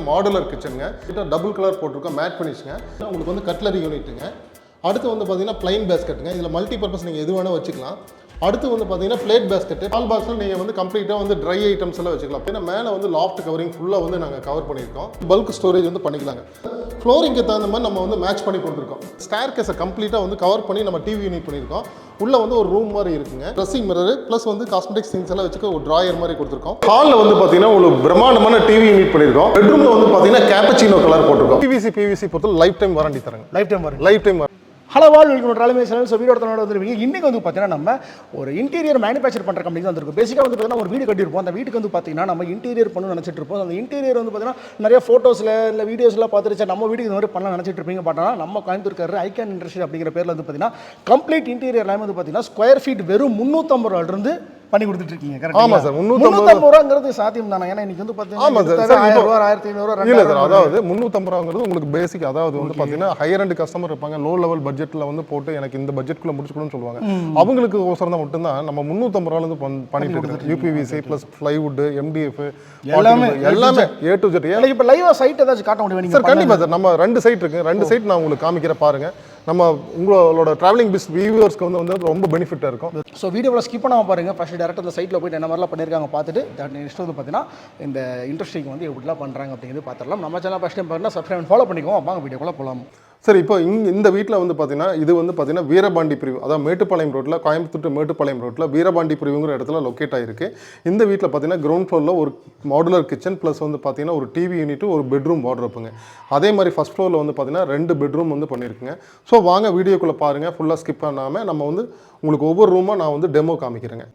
Modular கிச்சனுங்க. Double colour போட்டிருக்கோம், mat ஃபினிஷ்ங்க. உங்களுக்கு வந்து கட்லரி யூனிட்டுங்க. அடுத்து வந்து பார்த்தீங்கன்னா பிளைன் பேஸ்கெட்டுங்க. இதில் மல்டி பர்பஸ் நீங்கள் எது வேணால் வச்சுக்கலாம். அடுத்து வந்து பார்த்தீங்கன்னா பிளேட் பேஸ்கெட்டு. ஆல் பாக்ஸில் நீங்கள் வந்து கம்ப்ளீட்டாக வந்து ட்ரை ஐட்டம்ஸ் எல்லாம் வச்சுக்கலாம். ஏன்னா மேலே வந்து லாஃப்ட் கவரிங் ஃபுல்லாக வந்து நாங்கள் கவர் பண்ணியிருக்கோம். பல்க் ஸ்டோரேஜ் வந்து பண்ணிக்கலாங்க. ஃப்ளோரிங்க்கு தகுந்த மாதிரி நம்ம வந்து மேட்ச் பண்ணி கொடுத்துருக்கோம். ஸ்டேர் கேஸை கம்ப்ளீட்டாக வந்து கவர் பண்ணி நம்ம டிவி யூனிட் பண்ணியிருக்கோம். உள்ள வந்து ஒரு ரூம் மாதிரி இருக்குங்க. ட்ரெஸ்ஸிங் மிரர் ப்ளஸ் வந்து காஸ்மெட்டிக்ஸ் திங்ஸ் எல்லாம் வச்சுக்க ஒரு ட்ராயர் மாதிரி கொடுத்துருக்கோம். ஹாலில் வந்து பார்த்தீங்கன்னா உங்களுக்கு பிரம்மாண்டமான டிவி யூனிட் பண்ணியிருக்கோம். பெட்ரூமில் வந்து பார்த்தீங்கன்னா கேப்பச்சினோ கலர் போட்டிருக்கோம். பிவிசி பொறுத்த லைஃப் டைம் வாரண்டி தரங்க. லைஃப் டைம் ஹலோ வால் வெல்கம் ட்ராலிமே சேனல். ஸோ வீடியோ வந்துருவீங்க. இன்றைக்கி வந்து பார்த்தீங்கன்னா நம்ம ஒரு இன்டீரியர் மேனுஃபேக்சர் பண்ணுற கம்பெனி தான் வந்துருக்கும். பேசிக்காக வந்து பார்த்தீங்கன்னா ஒரு வீடு கட்டியிருப்போம். அந்த வீட்டுக்கு வந்து பார்த்தீங்கன்னா நம்ம இன்டீரியர் பண்ணணும்னு நினச்சிட்டு இருப்போம். அந்த இன்டீரியர் வந்து பார்த்தீங்கன்னா நிறைய ஃபோட்டோஸில் இல்லை வீடியோஸ்லாம் பார்த்துருச்சா நம்ம வீட்டுக்கு இந்த மாதிரி பண்ணலாம் நினச்சிட்டு இருப்பீங்க. பார்த்தா நம்ம கோயம்புத்தூர் ஐகான் இண்டஸ்ட்ரி அப்படிங்கிற பேரில் வந்து பார்த்தீங்கன்னா கம்ப்ளீட் இன்டீரியர் எல்லாமே வந்து பார்த்தீங்கன்னா ஸ்கொயர் ஃபீட் வெறும் 350 ரூபாயிலிருந்து பண்ணி கொடுத்துட்டு இருக்கீங்க. கரெக்ட்? ஆமா சார். 350 ரூபாங்கிறது சாத்தியம் தானே? ஏன்னா இன்னைக்கு வந்து பார்த்தீங்கன்னா 1000 ரூபா 1500 இல்ல சார். அதாவது 350 ரூபாங்கிறது உங்களுக்கு பேசிக். அதாவது வந்து பார்த்தீங்கன்னா ஹையர் அண்ட் கஸ்டமர் இருப்பாங்க, லோ லெவல் பட்ஜெட்டில் வந்து போட்டு எனக்கு இந்த பட்ஜெட்குள்ள முடிச்சுக்கணும்னு சொல்லுவாங்க. அவங்களுக்கு ஓசரம் தான் மட்டும்தான் நம்ம 350 ரூபாயிலிருந்து பண்ணிட்டு இருக்கோம். யூபிவிசி ப்ளஸ் பிளைவுட், எம்டிஎஃப் எல்லாமே ஏ டு ஜெட். இப்போ லைவா சைட் ஏதாச்சும் காட்ட முடியும் சார்? கண்டிப்பா சார். நம்ம 2 சைட் இருக்கு. 2 சைட் நான் உங்களுக்கு காமிக்கிறேன் பாருங்க. நம்ம உங்களோட டிராவலிங் வியூவர்ஸ்க்கு வந்து ரொம்ப பெனிஃபிட்டாக இருக்கும். ஸோ வீடியோவில் ஸ்கிப் பண்ணாமல் பாருங்கள். ஃபஸ்ட்டு டேரக்ட் அந்த சைட்டில் போய்ட்டு என்ன மாதிரிலாம் பண்ணியிருக்காங்க பார்த்துட்டு நெக்ஸ்ட் வந்து பார்த்தீங்கன்னா இந்த இண்டஸ்ட்ரிக்கு வந்து எப்படிலாம் பண்ணுறாங்க அப்படிங்கிறது பார்த்துடலாம். நம்ம சேனல் ஃபஸ்ட் டைம் பார்த்தீங்கன்னா சப்ஸ்கிரைப் ஃபாலோ பண்ணிக்குவோம். வாங்க வீடியோக்குள்ளே போகலாம். சரி, இப்போ இந்த வீட்டில் வந்து பார்த்தீங்கன்னா இது வந்து பார்த்தீங்கன்னா வீரபாண்டி பிரிவு, அதாவது மேட்டுப்பாளையம் ரோட்டில், கோயம்புத்தூர் மேட்டுப்பாளையம் ரோட்டில் வீரபாண்டி பிரிவுங்கிற இடத்துல லொக்கேட் ஆகிருக்கு. இந்த வீட்டில் பார்த்தீங்கன்னா கிரவுண்ட் ஃப்ளோரில் ஒரு மாடுலர் கிச்சன் ப்ளஸ் வந்து பார்த்தீங்கன்னா ஒரு டிவி யூனிட், ஒரு பெட்ரூம் வார்ட்ரோப்புங்க. அதே மாதிரி ஃபஸ்ட் ஃப்ளோரில் வந்து பார்த்தீங்கன்னா 2 பெட்ரூம் வந்து பண்ணியிருக்குங்க. ஸோ வாங்க வீடியோக்குள்ளே பாருங்கள். ஃபுல்லாக ஸ்கிப் பண்ணாமல் நம்ம வந்து உங்களுக்கு ஒவ்வொரு ரூமாக நான் வந்து டெமோ காமிக்கிறேங்க.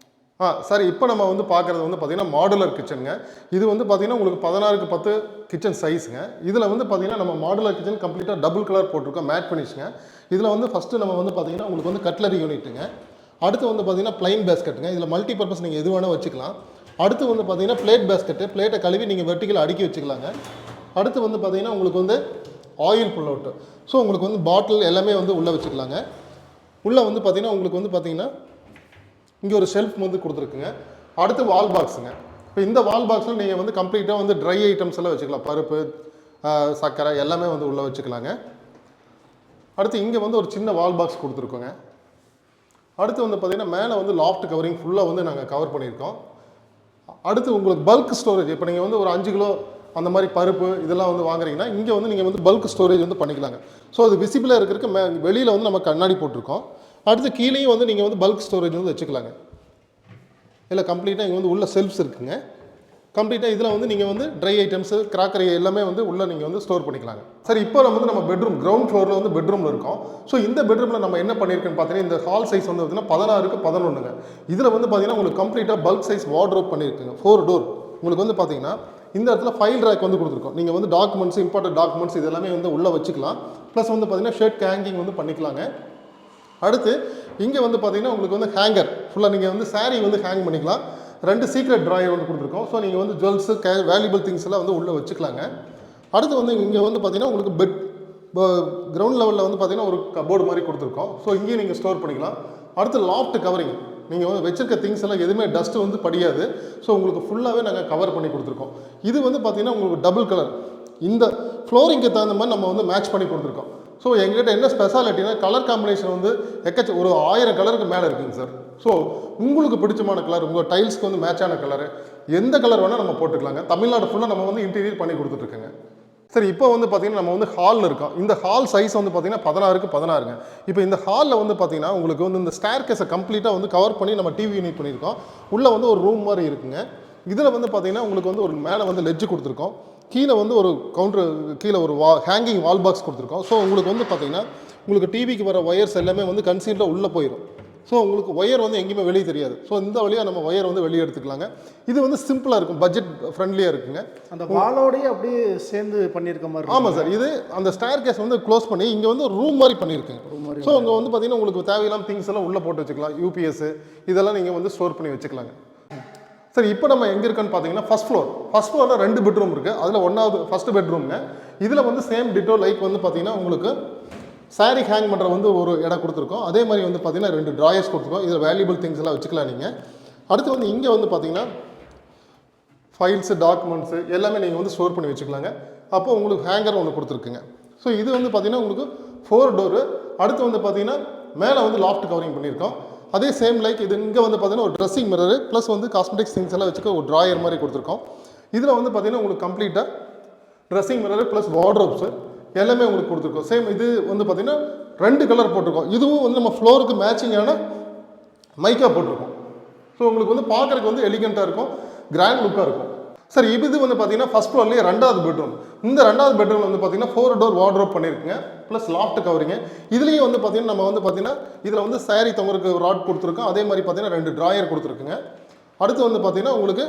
சரி, இப்போ நம்ம வந்து பார்க்குறது வந்து பார்த்தீங்கன்னா மாடுலர் கிச்சனுங்க. இது வந்து பார்த்தீங்கன்னா உங்களுக்கு 16க்கு 10 கிச்சன் சைஸுங்க. இதில் வந்து பார்த்தீங்கன்னா நம்ம மாடுலர் கிச்சன் கம்ப்ளீட்டாக டபுள் கலர் போட்டிருக்கோம், மேட் ஃபினிஷ்ங்க. இதில் வந்து ஃபஸ்ட்டு நம்ம வந்து பார்த்தீங்கன்னா உங்களுக்கு வந்து கட்லரி யூனிட்டுங்க. அடுத்து வந்து பார்த்தீங்கன்னா பிளைன் பேஸ்கெட்டுங்க. இதில் மல்டி பர்பஸ் நீங்கள் எது வேணால் வச்சுக்கலாம். அடுத்து வந்து பார்த்தீங்கன்னா பிளேட் பேஸ்கெட்டு. பிளேட்டை கழுவி நீங்கள் வெர்டிக்கல் அடுக்கி வச்சுக்கலாங்க. அடுத்து வந்து பார்த்தீங்கன்னா உங்களுக்கு வந்து ஆயில் புல் அவுட்டு. ஸோ உங்களுக்கு வந்து பாட்டில் எல்லாமே வந்து உள்ளே வச்சுக்கலாங்க. உள்ளே வந்து பார்த்தீங்கன்னா உங்களுக்கு வந்து பார்த்தீங்கன்னா இங்கே ஒரு ஷெல்ஃப் வந்து கொடுத்துருக்குங்க. அடுத்து வால் பாக்ஸுங்க. இப்போ இந்த வால் பாக்ஸில் நீங்கள் வந்து கம்ப்ளீட்டாக வந்து ட்ரை ஐட்டம்ஸ் எல்லாம் வச்சுக்கலாம். பருப்பு, சர்க்கரை எல்லாமே வந்து உள்ளே வச்சுக்கலாங்க. அடுத்து இங்கே வந்து ஒரு சின்ன வால் பாக்ஸ் கொடுத்துருக்கோங்க. அடுத்து வந்து பார்த்திங்கன்னா மேலே வந்து லாஃப்ட் கவரிங் ஃபுல்லாக வந்து நாங்கள் கவர் பண்ணியிருக்கோம். அடுத்து உங்களுக்கு பல்க் ஸ்டோரேஜ். இப்போ நீங்கள் வந்து ஒரு 5 கிலோ அந்த மாதிரி பருப்பு இதெல்லாம் வந்து வாங்குறீங்கன்னா இங்கே வந்து நீங்கள் வந்து பல்க் ஸ்டோரேஜ் வந்து பண்ணிக்கலாங்க. ஸோ அது விசிபிளாக இருக்கிறதுக்கு வெளியில் வந்து நம்ம கண்ணாடி போட்டிருக்கோம். அடுத்து கீழேயும் வந்து நீங்கள் வந்து பல்க் ஸ்டோரேஜ் வந்து வச்சுக்கலாங்க. இல்லை கம்ப்ளீட்டாக இங்கே வந்து உள்ள செல்ஃப்ஸ் இருக்குங்க. கம்ப்ளீட்டாக இதில் வந்து நீங்கள் வந்து ட்ரை ஐட்டம்ஸு, கிராக்கரி எல்லாமே வந்து உள்ளே நீங்கள் வந்து ஸ்டோர் பண்ணிக்கலாங்க. சரி, இப்போ நம்ம வந்து நம்ம பெட்ரூம் கிரவுண்ட் ஃப்ளோரில் வந்து பெட்ரூமில் இருக்கோம். ஸோ இந்த பெட்ரூமில் நம்ம என்ன பண்ணியிருக்கேன்னு பார்த்தீங்கன்னா இந்த ஹால் சைஸ் வந்து பார்த்தீங்கன்னா 16க்கு 11ங்க. இதில் வந்து பார்த்தீங்கன்னா உங்களுக்கு கம்ப்ளீட்டாக பல்க் சைஸ் வார்ட்ரோப் பண்ணியிருக்குங்க. 4 டோர். உங்களுக்கு வந்து பார்த்தீங்கன்னா இந்த இடத்துல ஃபைல் ரேக் வந்து கொடுத்துருக்கோம். நீங்கள் வந்து டாக்குமெண்ட்ஸ், இம்பார்ட்டன்ட் டாக்குமெண்ட்ஸ் இது எல்லாமே வந்து உள்ளே வச்சுக்கலாம். ப்ளஸ் வந்து பார்த்தீங்கன்னா ஷர்ட் ஹேங்கிங் வந்து பண்ணிக்கலாங்க. அடுத்து இங்கே வந்து பார்த்தீங்கன்னா உங்களுக்கு வந்து ஹேங்கர் ஃபுல்லாக நீங்கள் வந்து சாரீ வந்து ஹேங் பண்ணிக்கலாம். 2 சீக்ரெட் ட்ராயர் வந்து கொடுத்துருக்கோம். ஸோ நீங்கள் வந்து ஜுவல்ஸு, வேல்யூபிள் திங்ஸ் எல்லாம் வந்து உள்ளே வச்சுக்கலாங்க. அடுத்து வந்து இங்கே வந்து பார்த்தீங்கன்னா உங்களுக்கு கிரவுண்ட் லெவலில் வந்து பார்த்தீங்கன்னா ஒரு கபோர்டு மாதிரி கொடுத்துருக்கோம். ஸோ இங்கேயும் நீங்கள் ஸ்டோர் பண்ணிக்கலாம். அடுத்து லாஃப்ட் கவரிங். நீங்கள் வந்து வச்சிருக்க திங்ஸ் எல்லாம் எதுவுமே டஸ்ட்டு வந்து படியாது. ஸோ உங்களுக்கு ஃபுல்லாகவே நாங்கள் கவர் பண்ணி கொடுத்துருக்கோம். இது வந்து பார்த்தீங்கன்னா உங்களுக்கு டபுள் கலர். இந்த ஃப்ளோரிங்க்கு தகுந்த மாதிரி நம்ம வந்து மேட்ச் பண்ணி கொடுத்துருக்கோம். ஸோ எங்கள்கிட்ட என்ன ஸ்பெஷாலிட்டினா கலர் காம்பினேஷன் வந்து ஒரு 1000 கலருக்கு மேலே இருக்குங்க சார். ஸோ உங்களுக்கு பிடிச்சமான கலர், உங்கள் டைல்ஸ்க்கு வந்து மேட்சான கலரு, எந்த கலர் வேணால் நம்ம போட்டுக்கலாங்க. தமிழ்நாடு ஃபுல்லாக நம்ம வந்து இன்டீரியர் பண்ணி கொடுத்துட்ருக்கோங்க. சரி, இப்போ வந்து பார்த்தீங்கன்னா நம்ம வந்து ஹாலில் இருக்கோம். இந்த ஹால் சைஸ் வந்து பார்த்தீங்கன்னா 16க்கு 16ங்க. இப்போ இந்த ஹாலில் வந்து பார்த்தீங்கன்னா உங்களுக்கு வந்து இந்த ஸ்டேர் கேஸை கம்ப்ளீட்டாக வந்து கவர் பண்ணி நம்ம டிவி யூனிட் பண்ணியிருக்கோம். உள்ளே வந்து ஒரு ரூம் மாதிரி இருக்குங்க. இதில் வந்து பார்த்தீங்கன்னா உங்களுக்கு வந்து ஒரு மேலே வந்து லெட்ஜ் கொடுத்துருக்கோம். கீழே வந்து ஒரு கவுண்டர், கீழே ஒரு ஹேங்கிங் வால் பாக்ஸ் கொடுத்துருக்கோம். ஸோ உங்களுக்கு வந்து பார்த்தீங்கன்னா உங்களுக்கு டிவிக்கு வர ஒயர்ஸ் எல்லாமே வந்து கன்சீல்டாக உள்ளே போயிடும். ஸோ உங்களுக்கு ஒயர் வந்து எங்கேயுமே வெளியே தெரியாது. ஸோ இந்த வழியாக நம்ம ஒயர் வந்து வெளியே எடுத்துக்கலாங்க. இது வந்து சிம்பிளாக இருக்கும், பட்ஜெட் ஃப்ரெண்ட்லியாக இருக்குங்க. அந்த வாலோடையே அப்படியே சேர்ந்து பண்ணியிருக்க மாதிரி. ஆமாம் சார். இது அந்த ஸ்டேர் கேஸ் வந்து க்ளோஸ் பண்ணி இங்கே வந்து ரூம் மாதிரி பண்ணியிருக்குங்க. ஸோ இங்கே வந்து பார்த்தீங்கன்னா உங்களுக்கு தேவையில்லாம திங்ஸ் எல்லாம் உள்ளே போட்டு வச்சுக்கலாம். யூபிஎஸ் இதெல்லாம் நீங்கள் வந்து ஸ்டோர் பண்ணி வச்சுக்கலாங்க. சரி, இப்போ நம்ம எங்கே இருக்குன்னு பார்த்தீங்கன்னா ஃபஸ்ட் ஃப்ளோரில் 2 பெட்ரூம் இருக்குது. அதில் ஃபஸ்ட்டு பெட்ரூம்ங்க. இதில் வந்து சேம் டிட்டோ லைக் வந்து பார்த்தீங்கன்னா உங்களுக்கு சாரீ ஹேங் பண்ணுற வந்து ஒரு இடம் கொடுத்துருக்கோம். அதே மாதிரி வந்து பார்த்தீங்கன்னா 2 ட்ராயர்ஸ் கொடுத்துருக்கோம். இதில் வேல்யூபிள் திங்ஸ் எல்லாம் வச்சுக்கலாம் நீங்கள். அடுத்து வந்து இங்கே வந்து பார்த்தீங்கன்னா ஃபைல்ஸு, டாக்குமெண்ட்ஸு எல்லாமே நீங்கள் வந்து ஸ்டோர் பண்ணி வச்சுக்கலாங்க. அப்போ உங்களுக்கு ஹேங்கர் ஒன்று கொடுத்துருக்குங்க. ஸோ இது வந்து பார்த்தீங்கன்னா உங்களுக்கு 4 டோரு. அடுத்து வந்து பார்த்தீங்கன்னா மேலே வந்து லாஃப்ட் கவரிங் பண்ணியிருக்கோம். அதே சேம் லைக் இது இங்கே வந்து பார்த்தீங்கன்னா ஒரு ட்ரெஸ்ஸிங் மிரரு ப்ளஸ் வந்து காஸ்மெட்டிக்ஸ் திங்ஸ் எல்லாம் வச்சுக்க ஒரு ட்ராயர் மாதிரி கொடுத்துருக்கோம். இதில் வந்து பார்த்தீங்கன்னா உங்களுக்கு கம்ப்ளீட்டாக ட்ரெஸ்ஸிங் மிரரு ப்ளஸ் வார்ட்ரோப்ஸு எல்லாமே உங்களுக்கு கொடுத்துருக்கோம். சேம் இது வந்து பார்த்தீங்கன்னா 2 கலர் போட்டிருக்கோம். இதுவும் வந்து நம்ம ஃப்ளோருக்கு மேட்சிங்கான மைக்கா போட்டிருக்கோம். ஸோ உங்களுக்கு வந்து பார்க்குறதுக்கு வந்து எலிகண்ட்டாக இருக்கும், கிராண்ட் லுக்காக இருக்கும். சார் இது வந்து பார்த்தீங்கன்னா ஃபஸ்ட் ஃப்ளோர்லேயே 2வது பெட்ரூம். இந்த 2வது பெட்ரூம் வந்து பார்த்தீங்கன்னா 4 டோர் வார்ட்ரோப் பண்ணியிருக்குங்க ப்ளஸ் லாஃப்ட் கவரிங்க. இதுலேயும் வந்து பார்த்தீங்கன்னா நம்ம வந்து பார்த்தீங்கன்னா இதில் வந்து சாரீ தொங்குறதுக்கு ராட் கொடுத்துருக்கோம். அதே மாதிரி பார்த்தீங்கன்னா 2 ட்ராயர் கொடுத்துருக்குங்க. அடுத்து வந்து பார்த்தீங்கன்னா உங்களுக்கு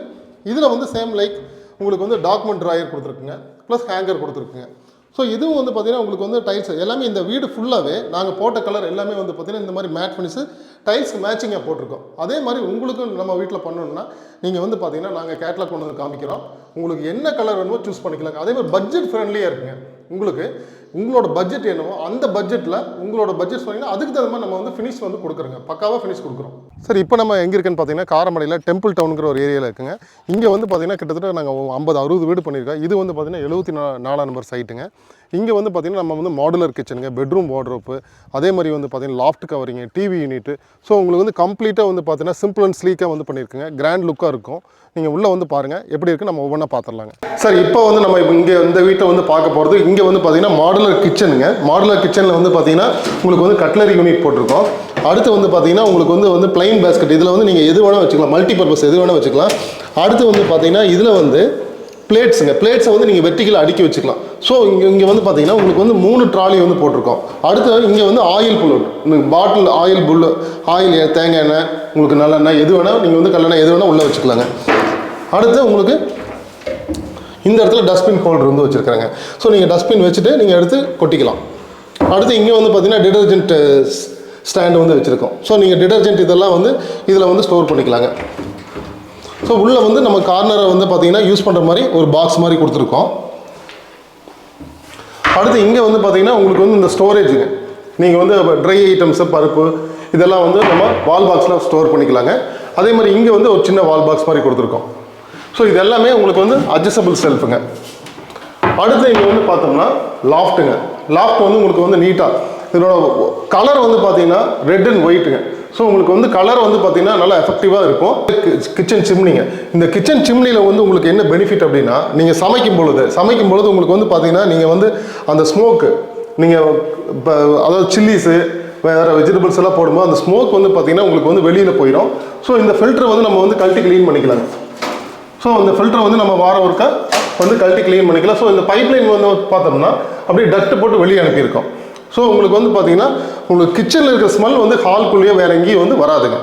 இதில் வந்து சேம் லைக் உங்களுக்கு வந்து டாக்குமெண்ட் ட்ராயர் கொடுத்துருக்குங்க ப்ளஸ் ஹேங்கர் கொடுத்துருக்குங்க. ஸோ இதுவும் வந்து பார்த்தீங்கன்னா உங்களுக்கு வந்து டைல்ஸ் எல்லாமே இந்த வீடு ஃபுல்லாகவே நாங்கள் போட்ட கலர் எல்லாமே வந்து பார்த்தீங்கன்னா இந்த மாதிரி மேட் ஃபினிஷு டைல்ஸ்க்கு மேட்சிங்காக போட்டிருக்கோம். அதே மாதிரி உங்களுக்கும் நம்ம வீட்டில் பண்ணணும்னா நீங்கள் வந்து பார்த்தீங்கன்னா நாங்கள் கேட்லாக் கொண்டு வந்து காமிக்கிறோம். உங்களுக்கு என்ன கலர் வேணுமோ சூஸ் பண்ணிக்கலாங்க. அதே மாதிரி பட்ஜெட் ஃப்ரெண்ட்லியாக இருக்குங்க. உங்களுக்கு உங்களோட பட்ஜெட் என்னவோ அந்த பட்ஜெட்டில் உங்களோட பட்ஜெட் சொன்னீங்கன்னா அதுக்கு தகுந்த மாதிரி நம்ம வந்து ஃபினிஷ் வந்து கொடுக்குறோங்க, பக்காவாக ஃபினிஷ் கொடுக்குறோம். சார் இப்போ நம்ம எங்கே இருக்குன்னு பார்த்தீங்கன்னா காரமடையில் டெம்பிள் டவுனுங்கிற ஒரு ஏரியாவில் இருக்குங்க. இங்கே வந்து பார்த்தீங்கன்னா கிட்டத்தட்ட நாங்கள் 50-60 வீடு பண்ணியிருக்கோம். இது வந்து பார்த்தீங்கன்னா 74 நம்பர் சைட்டுங்க. இங்கே வந்து பார்த்தீங்கன்னா நம்ம வந்து மாடுலர் கிச்சனுங்க, பெட்ரூம் வார்ட்ரோப்பு, அதே மாதிரி வந்து பார்த்தீங்கன்னா லாஃப்ட் கவரிங்க, டிவி யூனிட்டு. ஸோ உங்களுக்கு வந்து கம்ப்ளீட்டாக வந்து பார்த்தீங்கன்னா சிம்பிள் அண்ட் ஸ்லீக்காக வந்து பண்ணியிருக்குங்க. கிராண்ட் லுக்காக இருக்கும். நீங்கள் உள்ளே வந்து பாருங்கள் எப்படி இருக்குது, நம்ம ஒவ்வொன்றா பார்த்துடலாங்க. சார் இப்போ வந்து நம்ம இங்கே இந்த வீட்டை வந்து பார்க்க போகிறது இங்கே வந்து பார்த்தீங்கன்னா மாடுலர் கிச்சனுங்க. மாடுலர் கிச்சனில் வந்து பார்த்தீங்கன்னா உங்களுக்கு வந்து கட்லரி யூனிட் போட்டிருக்கோம். அடுத்து வந்து பார்த்தீங்கன்னா உங்களுக்கு வந்து பிளைன் பேஸ்கெட், இதில் வந்து நீங்கள் எது வேணால் வச்சுக்கலாம், மல்டி பர்பஸ் எது வேணால் வச்சுக்கலாம். அடுத்து வந்து பார்த்தீங்கன்னா இதில் வந்து பிளேட்ஸுங்க, பிளேட்ஸை வந்து நீங்கள் வெர்டிகலாக அடுக்கி வச்சுக்கலாம். ஸோ இங்கே வந்து பார்த்தீங்கன்னா உங்களுக்கு வந்து 3 ட்ராலி வந்து போட்டிருக்கோம். அடுத்து இங்கே வந்து ஆயில் புல்லட், பாட்டில் ஆயில் புல்லு, ஆயில் தேங்காய் எண்ணெய், உங்களுக்கு நல்லெண்ணெய் எது வேணால் நீங்கள் வந்து கல்லெண்ணெய் எது வேணால் உள்ளே வச்சுக்கலாங்க. அடுத்து உங்களுக்கு இந்த இடத்துல டஸ்ட்பின் ஹோல்டர் வந்து வச்சுருக்காங்க. ஸோ நீங்கள் டஸ்ட்பின் வச்சுட்டு நீங்கள் எடுத்து கொட்டிக்கலாம். அடுத்து இங்கே வந்து பார்த்தீங்கன்னா டிடர்ஜென்ட் ஸ்டாண்டு வந்து வச்சுருக்கோம். ஸோ நீங்கள் டிடர்ஜென்ட் இதெல்லாம் வந்து இதில் வந்து ஸ்டோர் பண்ணிக்கலாங்க. ஸோ உள்ளே வந்து நம்ம கார்னரை வந்து பார்த்தீங்கன்னா யூஸ் பண்ணுற மாதிரி ஒரு பாக்ஸ் மாதிரி கொடுத்துருக்கோம். அடுத்து இங்கே வந்து பார்த்தீங்கன்னா உங்களுக்கு வந்து இந்த ஸ்டோரேஜுங்க, நீங்கள் வந்து ட்ரை ஐட்டம்ஸு, பருப்பு இதெல்லாம் வந்து நம்ம வால் பாக்ஸில் ஸ்டோர் பண்ணிக்கலாங்க. அதே மாதிரி இங்கே வந்து ஒரு சின்ன வால் பாக்ஸ் மாதிரி கொடுத்துருக்கோம். ஸோ இது எல்லாமே உங்களுக்கு வந்து அட்ஜஸ்டபிள் செல்ஃபுங்க. அடுத்து இங்கே வந்து பார்த்தோம்னா லாஃப்ட்டுங்க. லாஃப்ட் வந்து உங்களுக்கு வந்து நீட்டாக இதோட கலர் வந்து பார்த்தீங்கன்னா ரெட் அண்ட் ஒயிட்டுங்க. ஸோ உங்களுக்கு வந்து கலர் வந்து பார்த்தீங்கன்னா நல்லா எஃபெக்டிவாக இருக்கும். கிச்சன் சிம்னிங்க. இந்த கிச்சன் சிம்னியில் வந்து உங்களுக்கு என்ன பெனிஃபிட் அப்படின்னா நீங்கள் சமைக்கும் பொழுது உங்களுக்கு வந்து பார்த்தீங்கன்னா நீங்கள் வந்து அந்த ஸ்மோக்கு நீங்கள் இப்போ அதாவது சில்லிஸு வேறு வெஜிடபிள்ஸ் எல்லாம் போடும்போது அந்த ஸ்மோக் வந்து பார்த்தீங்கன்னா உங்களுக்கு வந்து வெளியில் போயிடும். ஸோ இந்த ஃபில்டரை வந்து நம்ம வந்து கழட்டி க்ளீன் பண்ணிக்கலாங்க. ஸோ இந்த ஃபில்டரை வந்து நம்ம வாரம் ஒருக்கா வந்து கழட்டி க்ளீன் பண்ணிக்கலாம். ஸோ இந்த பைப்லைன் வந்து பார்த்தோம்னா அப்படியே டஸ்ட்டு போட்டு வெளியே அனுப்பியிருக்கோம். ஸோ உங்களுக்கு வந்து பார்த்தீங்கன்னா உங்களுக்கு கிச்சனில் இருக்கிற ஸ்மெல் வந்து ஹால்குள்ளேயே வேறு எங்கேயும் வந்து வராதுங்க.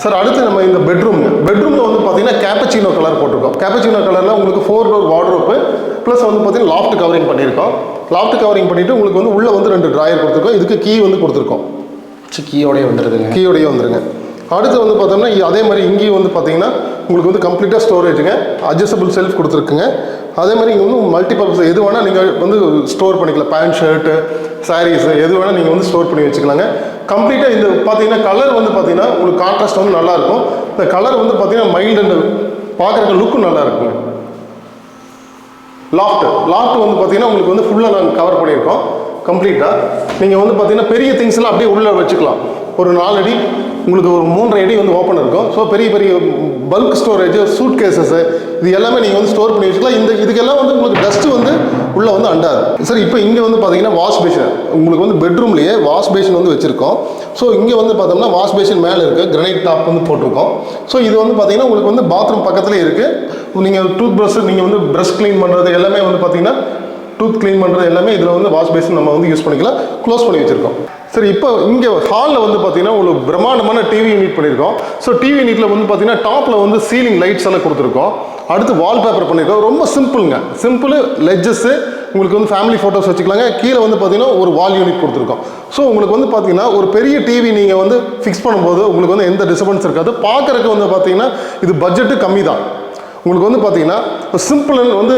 சார் அடுத்து நம்ம இந்த பெட்ரூமில் வந்து பார்த்தீங்கன்னா கேப்பச்சினோ கலர் போட்டிருக்கோம். கேப்பச்சினோ கலரில் உங்களுக்கு 4 டோர் வார்ட்ரோப்பு ப்ளஸ் வந்து பார்த்தீங்கன்னா லாஃப்ட் கவரிங் பண்ணியிருக்கோம். லாஃப்ட் கவரிங் பண்ணிவிட்டு உங்களுக்கு வந்து உள்ளே வந்து 2 ட்ராயர் கொடுத்துருக்கோம். இதுக்கு கீ வந்து கொடுத்துருக்கோம். கீயோடய வந்துருங்க. அடுத்து வந்து பார்த்தோம்னா அதே மாதிரி இங்கேயும் வந்து பார்த்தீங்கன்னா உங்களுக்கு வந்து கம்ப்ளீட்டாக ஸ்டோரேஜுங்க, அட்ஜஸ்டபிள் செல்ஃப் கொடுத்துருக்குங்க. அதே மாதிரி இங்கே வந்து மல்டி பர்பஸ் எது வேணால் நீங்கள் வந்து ஸ்டோர் பண்ணிக்கலாம். பேண்ட், ஷர்ட்டு, சாரீஸு எது வேணால் நீங்கள் வந்து ஸ்டோர் பண்ணி வச்சுக்கலாங்க. கம்ப்ளீட்டாக இந்த பார்த்தீங்கன்னா கலர் வந்து பார்த்தீங்கன்னா உங்களுக்கு கான்ட்ராஸ்ட் வந்து நல்லாயிருக்கும். இந்த கலர் வந்து பார்த்தீங்கன்னா மைல்டு அண்ட் பார்க்குறக்கு லுக்கும் நல்லா இருக்குங்க. லாஃப்ட் வந்து பார்த்தீங்கன்னா உங்களுக்கு வந்து ஃபுல்லாக நாங்கள் கவர் பண்ணியிருக்கோம் கம்ப்ளீட்டாக. நீங்கள் வந்து பார்த்தீங்கன்னா பெரிய திங்ஸ்லாம் அப்படியே உள்ளே வச்சுக்கலாம். ஒரு 4 அடி உங்களுக்கு ஒரு 3.5 அடி வந்து ஓப்பன் இருக்கும். ஸோ பெரிய பல்க் ஸ்டோரேஜ், சூட் கேசஸ்ஸு இது எல்லாமே நீங்கள் வந்து ஸ்டோர் பண்ணி வச்சுக்கலாம். இதுக்கெல்லாம் வந்து உங்களுக்கு டஸ்ட்டு வந்து உள்ளே வந்து அண்டாது. சார் இப்போ இங்கே வந்து பார்த்தீங்கன்னா வாஷ் பேஷன் உங்களுக்கு வந்து பெட்ரூம்லேயே வாஷ் பேஷன் வந்து வச்சுருக்கோம். ஸோ இங்கே வந்து பார்த்தோம்னா வாஷ் பேஷன் மேலே இருக்குது, கிரனைட் டாப் வந்து போட்டிருக்கோம். ஸோ இது வந்து பார்த்தீங்கன்னா உங்களுக்கு வந்து பாத்ரூம் பக்கத்துலேயே இருக்குது. நீங்கள் டூத் ப்ரஷ், நீங்கள் வந்து ப்ரஷ் க்ளீன் பண்ணுறது எல்லாமே வந்து பார்த்தீங்கன்னா டூத் க்ளீன் பண்ணுறது எல்லாமே இதில் வந்து வாஷ் பேஷன் நம்ம வந்து யூஸ் பண்ணிக்கலாம். க்ளோஸ் பண்ணி வச்சுருக்கோம். சரி இப்போ இங்கே ஹாலில் வந்து பார்த்தீங்கன்னா ஒரு பிரம்மாண்டமான டிவி யூனிட் பண்ணியிருக்கோம். ஸோ டிவி யூனிட்டில் வந்து பார்த்தீங்கன்னா டாப்பில் வந்து சீலிங் லைட்ஸ் எல்லாம் கொடுத்துருக்கோம். அடுத்து வால்பேப்பர் பண்ணியிருக்கோம். ரொம்ப சிம்பிள் லெட்ஜஸ்ஸு உங்களுக்கு வந்து ஃபேமிலி ஃபோட்டோஸ் வச்சுக்கலாங்க. கீழே வந்து பார்த்தீங்கன்னா ஒரு வால் யூனிட் கொடுத்துருக்கோம். ஸோ உங்களுக்கு வந்து பார்த்தீங்கன்னா ஒரு பெரிய டிவி நீங்கள் வந்து ஃபிக்ஸ் பண்ணும்போது உங்களுக்கு வந்து எந்த டிஸ்டர்பன்ஸ் இருக்காது. பார்க்குறதுக்கு வந்து பார்த்தீங்கன்னா இது பட்ஜெட்டு கம்மி தான். உங்களுக்கு வந்து பார்த்தீங்கன்னா சிம்பிள் வந்து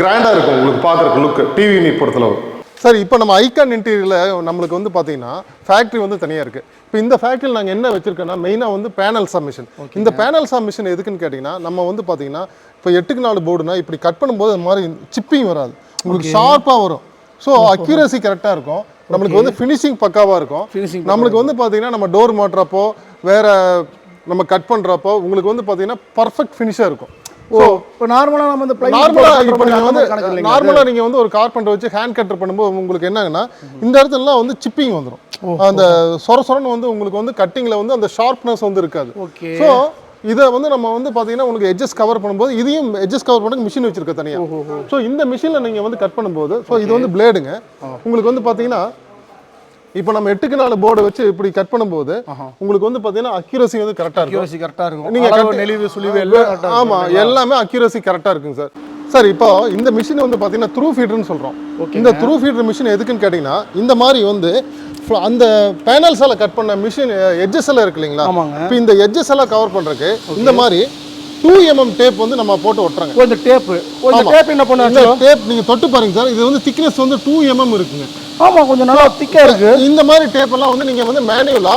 கிராண்டாக இருக்கும் உங்களுக்கு பார்க்குறக்கு லுக்கு டிவி யூனிட் பொறுத்தளவு. சார் இப்போ நம்ம ஐகான் இன்டீரியரில் நம்மளுக்கு வந்து பார்த்தீங்கன்னா ஃபேக்ட்ரி வந்து தனியாக இருக்குது. இப்போ இந்த ஃபேக்ட்ரியில் நாங்கள் என்ன வச்சுருக்கோன்னா மெயினாக வந்து பேனல் சப்மிஷன். இந்த பேனல் சப்மிஷன் எதுக்குன்னு கேட்டிங்கன்னா நம்ம வந்து பார்த்தீங்கன்னா இப்போ 8x4 போர்டுனா இப்படி கட் பண்ணும்போது அது மாதிரி சிப்பிங் வராது. உங்களுக்கு ஷார்ப்பாக வரும். ஸோ அக்யூரசி கரெக்டாக இருக்கும், நம்மளுக்கு வந்து ஃபினிஷிங் பக்காவாக இருக்கும். நம்மளுக்கு வந்து பார்த்தீங்கன்னா நம்ம டோர் மாட்டுறப்போ வேற நம்ம கட் பண்ணுறப்போ உங்களுக்கு வந்து பார்த்தீங்கன்னா பர்ஃபெக்ட் ஃபினிஷாக இருக்கும். ஸோ இப்போ நார்மலாக நம்ம இந்த நார்மலாக நீங்கள் வந்து ஒரு கார்பெண்டர் வச்சு ஹேண்ட் கட்டர் பண்ணும்போது உங்களுக்கு என்னங்கன்னா இந்த இடத்துலலாம் வந்து சிப்பிங் வந்துடும். அந்த சொரன்னு வந்து உங்களுக்கு வந்து கட்டிங்கில் வந்து அந்த ஷார்ப்னஸ் வந்து இருக்காது. ஸோ இதை வந்து நம்ம வந்து பார்த்தீங்கன்னா உங்களுக்கு எட்ஜஸ் கவர் பண்ணும்போது இதையும் எட்ஜஸ் கவர் பண்ண மிஷின் வச்சிருக்க தனியாக. ஸோ இந்த மிஷினில் நீங்கள் வந்து கட் பண்ணும்போது ஸோ இது வந்து பிளேடுங்க. உங்களுக்கு வந்து பார்த்தீங்கன்னா இப்போ நம்ம 8க்கு 4 போர்டை வச்சு இப்படி கட் பண்ணும்போது உங்களுக்கு வந்து பார்த்தீங்கன்னா அக்யூரசி வந்து கரெக்டாக இருக்கும். நீங்கள் நெளிவு சுழிவு எல்லாம் ஆமாம் எல்லாமே அக்யூரசி கரெக்டாக இருக்குங்க சார். சார் இப்போ இந்த மிஷின் வந்து பார்த்தீங்கன்னா த்ரூ ஃபீடர்னு சொல்கிறோம். இந்த த்ரூ ஃபீடர் மிஷின் எதுக்குன்னு கேட்டிங்கன்னா இந்த மாதிரி வந்து அந்த பேனல்ஸ் எல்லாம் கட் பண்ண மிஷின் எட்ஜஸ் எல்லாம் இருக்கு இல்லைங்களா, இப்போ இந்த எட்ஜஸ் எல்லாம் கவர் பண்ணுறதுக்கு இந்த மாதிரி 2mm டேப் வந்து நம்ம போட்டு ஒட்டுறாங்க. இந்த டேப் என்ன பண்ணுங்க, டேப் நீங்கள் தொட்டு பாருங்க சார், இது வந்து திக்னஸ் வந்து 2mm இருக்குங்க. ஆமாம், கொஞ்சம் நல்லா திக்கா இருக்கு. இந்த மாதிரி டேப் எல்லாம் வந்து நீங்கள் வந்து மேனுவலா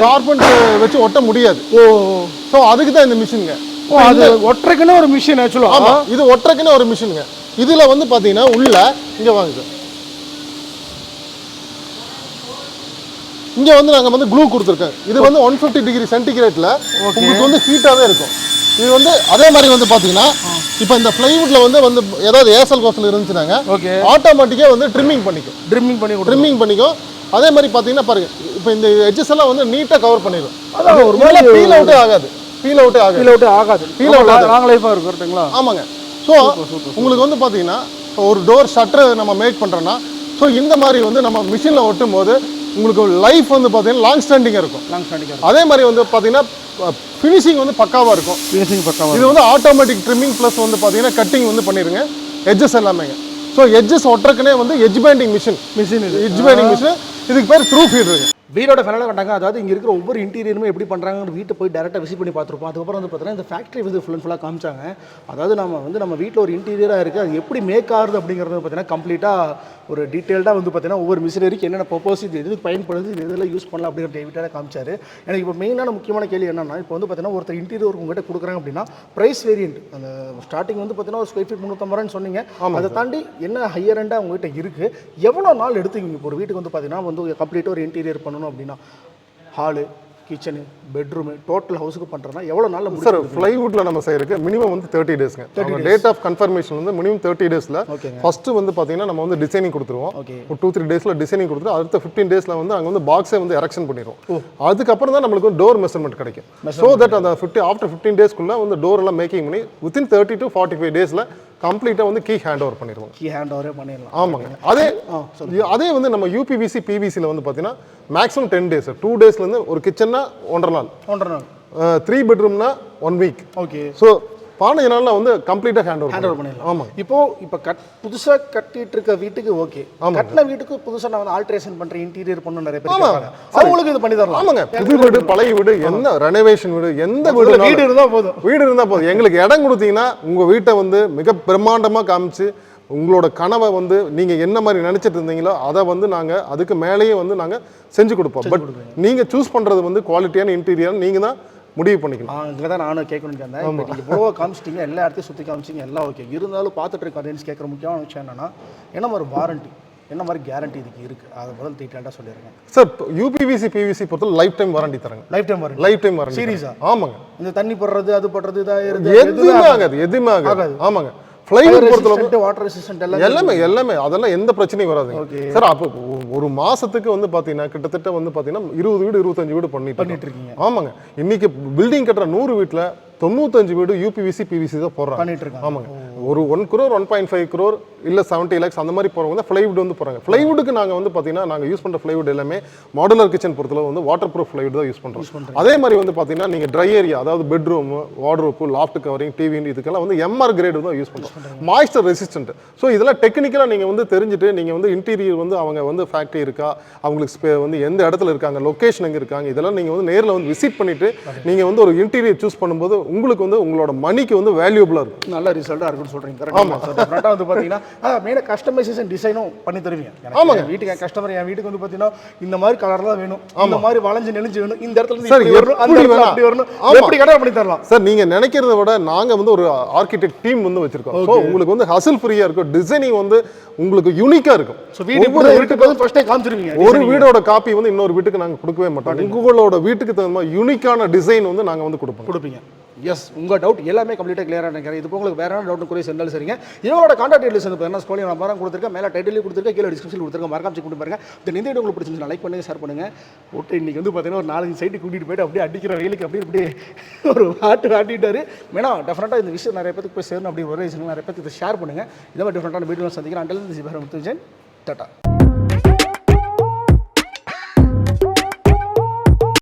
கார்பெண்டர் வச்சு ஒட்ட முடியாது. ஸோ அதுக்கு தான் இந்த மிஷினுங்க. அது ஒட்டுறதுக்குன்னு ஒரு மிஷின் ஆக்சுவலாக. ஆமாம், இது ஒட்டுறதுக்குன்னு ஒரு மிஷினுங்க. இதில் வந்து பார்த்தீங்கன்னா உள்ள இங்கே வாங்க சார், இங்கே வந்து நாங்கள் வந்து க்ளூ கொடுத்துருக்கோம். இது வந்து 150 டிகிரி சென்டிகிரேட்ல உங்களுக்கு வந்து ஹீட்டாகவே இருக்கும். இது வந்து அதே மாதிரி வந்து பார்த்தீங்கன்னா இப்போ இந்த பிளைவுட்ல வந்து ஏதாவது ஏசல் கோசல் இருந்துச்சுனாங்க ஆட்டோமேட்டிக்காக வந்து ட்ரிம்மிங் பண்ணிக்கும். அதே மாதிரி பார்த்தீங்கன்னா பாருங்க, இப்போ இந்த எட்ஜஸ் எல்லாம் வந்து நீட்டாக கவர் பண்ணிடும். ஒரு மேலே பீல் அவுட்டே ஆகாது. லாங் லைஃபாக இருக்கும். கரெக்டுங்களா? ஆமாங்க. ஸோ உங்களுக்கு வந்து பார்த்தீங்கன்னா ஒரு டோர் ஷட்டர் நம்ம மேக் பண்ணுறோன்னா ஸோ இந்த மாதிரி வந்து நம்ம மிஷினில் ஒட்டும் போது உங்களுக்கு லைஃப் வந்து பார்த்தீங்கன்னா லாங் ஸ்டாண்டிங்காக இருக்கும். அதே மாதிரி வந்து பார்த்தீங்கன்னா ஃபினிஷிங் வந்து பக்காவாக இருக்கும். இது வந்து ஆட்டோமேட்டிக் ட்ரிம்மிங் ப்ளஸ் வந்து பார்த்தீங்கன்னா கட்டிங் வந்து பண்ணிடுங்க எட்ஜஸ் எல்லாமேங்க. ஸோ எட்ஜஸ் ஒட்டுறக்குனே வந்து எட்ஜ் பேண்டிங் மிஷின் இதுக்கு பேர் த்ரூ ஃபீடருங்க. வீடோட ஃபைனலாக கண்டாங்க. அதாவது இங்கே இருக்கிற ஒவ்வொரு இன்டீரியருமே எப்படி பண்ணுறாங்கன்னு வீட்டை போய் டேரெக்டாக விசிட் பண்ணி பார்த்துருப்போம். அதுக்கப்புறம் வந்து பார்த்தீங்கன்னா இந்த ஃபேக்ட்ரி வந்து ஃபுல்லாக காமிச்சாங்க. அதாவது நம்ம வீட்டில் ஒரு இன்டீரியராக இருக்குது, அது எப்படி மேக் ஆகுது அப்படிங்கிறது பார்த்தீங்கன்னா கம்ப்ளீட்டாக ஒரு டீட்டெயில்டாக வந்து பார்த்தீங்கன்னா ஒவ்வொரு மிஷினரிக்கு என்னென்ன பர்பஸ், இது எதுக்கு பயன்படுது, இது எதெல்லாம் யூஸ் பண்ணலாம் அப்படிங்கிற டீட்டெயிலாக காமிச்சார். எனக்கு இப்போ மெயினான முக்கியமான கேள்வி என்னன்னா, இப்போ வந்து பார்த்தீங்கன்னா ஒருத்தர் இன்டீரியர் உங்கள்கிட்ட கொடுக்குறாங்க அப்படின்னா ப்ரைஸ் வேரியன்ட் அந்த ஸ்டார்டிங் வந்து பார்த்தீங்கன்னா ஒரு ஸ்கொயர் ஃபீட் 350 ரூபான்னு சொன்னீங்க. அதை தாண்டி என்ன ஹையர் எண்டாக உங்கள்கிட்ட இருக்குது, எவ்வளோ நாள் எடுத்துக்கிங்க இப்போ ஒரு வீட்டுக்கு வந்து பார்த்தீங்கன்னா வந்து கம்ப்ளீட்டாக ஒரு இன்டீரியர் பண்ணணும் அப்படின்னா ஹாலு, கிச்சனு, பெட்ரூமு, டோட்டல் ஹவுஸுக்கு பண்ணுறதுனா எவ்வளோ நாள் சார்? ஃப்ளைவுட்டில் நம்ம செய்யறதுக்கு மினிமம் வந்து 30 டேஸ்ங்க. டேட் ஆஃப் கன்ஃபர்மேஷன் வந்து மினிமம் 30 டேஸில் ஃபஸ்ட்டு வந்து பார்த்தீங்கன்னா நம்ம வந்து டிசைனிங் கொடுத்துருவோம். ஒரு 2-3 டேஸில் டிசைனிங் கொடுத்துட்டு அடுத்த 15 டேஸில் வந்து அங்கே வந்து பாக்ஸே வந்து எரெக்ஷன் பண்ணிடுவோம். அதுக்கப்புறம் தான் நம்மளுக்கு டோர் மெஷர்மெண்ட் கிடைக்கும். ஸோ தட் அந்த ஆஃப்டர் 15 டேஸ்க்குள்ளே வந்து டோர் எல்லாம் மேக்கிங் பண்ணி வித்தின் 30 to 45 டேஸில் கம்ப்ளீட்டாக வந்து கீ ஹேண்ட் ஓவர் பண்ணிடுவோம். ஆமாங்க. அதே வந்து நம்ம யூபிவிசி பிவிசியில் வந்து பார்த்தீங்கன்னா மேக்ஸிமம் 10 டேஸ், 2 டேஸ்லேருந்து ஒரு கிச்சன்னா 1.5 நாள், 3 பெட்ரூம்னா 1 வீக். ஓகே. ஸோ 15 நாளில் வந்து கம்ப்ளீட்டாக ஹேண்ட் ஓவர் பண்ணிடலாம். ஆமாம். இப்போ புதுசாக கட்டிட்டு இருக்க வீட்டுக்கு ஓகே, கட்டின வீட்டுக்கு புதுசாக நான் வந்து ஆல்ட்ரேஷன் பண்ணுறேன், இன்டீரியர் பண்ணணும் நிறைய பேர் அவங்களுக்கு இது பண்ணி தரலாம். ஆமாங்க. புது வீடு, பழைய வீடு, எந்த ரெனோவேஷன் வீடு, எந்த வீடு இருந்தால் போதும். எங்களுக்கு இடம் கொடுத்தீங்கன்னா உங்கள் வீட்டை வந்து மிக பிரம்மாண்டமாக காமிச்சு உங்களோட கனவை வந்து நீங்கள் என்ன மாதிரி நினச்சிட்டு இருந்தீங்களோ அதை வந்து நாங்கள் அதுக்கு மேலேயே வந்து நாங்கள் செஞ்சு கொடுப்போம். பட் நீங்கள் சூஸ் பண்ணுறது வந்து குவாலிட்டியான இன்டீரியர் நீங்கள் தான் முடிவு பண்ணிக்கலாம். இங்கே தான் நானும் கேட்கணும்னு இருந்தேன். நீங்கள் இவ்வளோ காமிச்சிட்டிங்க, எல்லா இடத்தையும் சுற்றி காமிச்சிங்க, எல்லாம் ஓகே. இருந்தாலும் பார்த்துட்டு இருக்க ஆடியன்ஸ் கேட்குற முக்கியமான விஷயம் என்னன்னா, என்ன மாதிரி வாரண்டி, என்ன மாதிரி கேரண்டி இதுக்கு இருக்குது, அதை முதல் டீட்டெயிலாக சொல்லிடுங்க சார். யூபிவிசி பிவிசி பொறுத்த லைஃப் டைம் வாரண்டி தராங்க. லைஃப் டைம் வாரண்டி சீரியஸா? ஆமாங்க. இந்த தண்ணி போடுறது அது போடுறது எதுவுமே ஆகாது. ஆமாங்க. ஃப்ளைவுட் பொறுத்தளவுக்கு வாட்டர் ரெசிஸ்டன்ட் எல்லாமே அதெல்லாம் எந்த பிரச்சனையும் வராது சார். அப்போ ஒரு மாசத்துக்கு வந்து பார்த்தீங்கன்னா கிட்டத்தட்ட வந்து பார்த்தீங்கன்னா 20 வீடு 25 வீடு பண்ணிட்டு இருக்கீங்க. ஆமாங்க. இன்னைக்கு பில்டிங் கட்டுற 100 வீட்டில் 95 வீடு யூபிவிசி பிவிசி தான் போடுறாங்க. ஆமாங்க. ஒரு 1 crore 1.5 crore இல்லை 70 lakhs அந்த மாதிரி போகிறவங்க தான் ஃப்ளைவுட் வந்து போகிறாங்க. ஃப்ளைவுட்டுக்கு நாங்கள் வந்து பார்த்தீங்கன்னா நாங்கள் யூஸ் பண்ணுற ஃப்ளைவுட் எல்லாமே மாடுலர் கிச்சன் பொறுத்தளவு வந்து வாட்டர் ப்ரூஃப் ஃப்ளைவுட் தான் யூஸ் பண்ணுறோம். அதே மாதிரி வந்து பார்த்தீங்கன்னா நீங்கள் ட்ரை ஏரியா, அதாவது bedroom, wardrobe, loft covering, TV, இதுக்கெல்லாம் வந்து எம்ஆர் கிரேடு தான் யூஸ் பண்ணுறோம். Moisture resistant. ஸோ இதெல்லாம் டெக்னிக்கலாக நீங்கள் வந்து தெரிஞ்சுட்டு நீங்கள் வந்து இன்டீரியர் வந்து அவங்க வந்து ஃபேக்ட்ரி இருக்கா, அவங்களுக்கு வந்து எந்த இடத்துல இருக்காங்க, லொக்கேஷன் எங்கே இருக்காங்க, இதெல்லாம் நீங்கள் வந்து நேரில் வந்து விசிட் பண்ணிவிட்டு நீங்கள் வந்து ஒரு இன்டீரியர் சூஸ் பண்ணும்போது உங்களுக்கு வந்து உங்களோட மணிக்கு வந்து வேல்யூபிளாக இருக்கும். நல்ல ரிசல்ட்டாக இருக்கும். நீங்கள் சொல்கிறீங்க. ஆமாம் சார், டெஃபினட்டாக வந்து பார்த்தீங்கன்னா மெயினாக கஸ்டமைசேஷன் டிசைனும் பண்ணி தருவீங்க. ஆமாங்க. வீட்டுக்கு கஸ்டமர் என் வீட்டுக்கு வந்து பார்த்தீங்கன்னா இந்த மாதிரி கலர் தான் வேணும், இந்த மாதிரி வளைஞ்சு நெளிஞ்சு வேணும், இந்த இடத்துல இருந்து சார், இப்படி வரணும், அந்த எப்படி இடத்துல வேணா. அப்படி வரணும், ஆமா. எப்படி கடை பண்ணி தரலாம். சார் நீங்க நினைக்கிறத விட நாங்க வந்து ஒரு ஆர்கிடெக்ட் டீம் வந்து வச்சிருக்கோம். ஸோ உங்களுக்கு வந்து ஹசில் ஃப்ரீயா இருக்கும், டிசைனிங் வந்து உங்களுக்கு யூனிக்கா இருக்கும். ஸோ வீடு இப்படி இருக்கிறது ஃபர்ஸ்டே காமிச்சிருவீங்க. ஒரு வீடோட காப்பி வந்து இன்னொரு வீட்டுக்கு நாங்க கொடுக்கவே மாட்டோம். உங்களோட வீட்டுக்கு தகுந்த மாதிரி யூனிக்கான டிசைன் வந்து நாங்க வந்து கொடுப்பீங்க. எஸ், உங்கள் டவுட் எல்லாமே கம்ப்ளீட்டாக கிளியராக நினைக்கிறேன். இது உங்களுக்கு வேற என்ன டவுட் குறைய சென்றாலும் சரிங்க. இவங்களோட கான்டாக்ட் டீடைல்ஸ் வந்து பார்த்தீங்கன்னா ஸ்கோலிங் நம்பரும் கொடுத்துருக்கேன், மேலே டைட்டிலையும் கொடுத்துருக்கேன், கீழே டிஸ்கிரிப்ஷன் கொடுத்துருக்கேன். மறக்காம செக் பண்ணி பாருங்க. இந்த வீடியோ உங்களுக்கு பிடிச்சிருந்துச்சு லைக் பண்ணுங்க, ஷேர் பண்ணுங்க. ஓட்டு இன்னைக்கு வந்து பார்த்தீங்கன்னா ஒரு 4 சைட்டு கூட்டிகிட்டு போயிட்டு அப்படியே அடிக்கிற வெயிலுக்கு அப்படியே ஒரு ஆட்டிட்டாரு. வேணா டெஃபினட்டாக இந்த விஷயம் நிறைய பேருக்கு போய் சேரணும் அப்படி ஒரு ரீசன் நிறைய பேருக்கு இதை ஷேர் பண்ணுங்க. இந்த மாதிரி டிஃப்ரெண்ட்டான வீடியோ சந்திக்கிறேன். Until tata.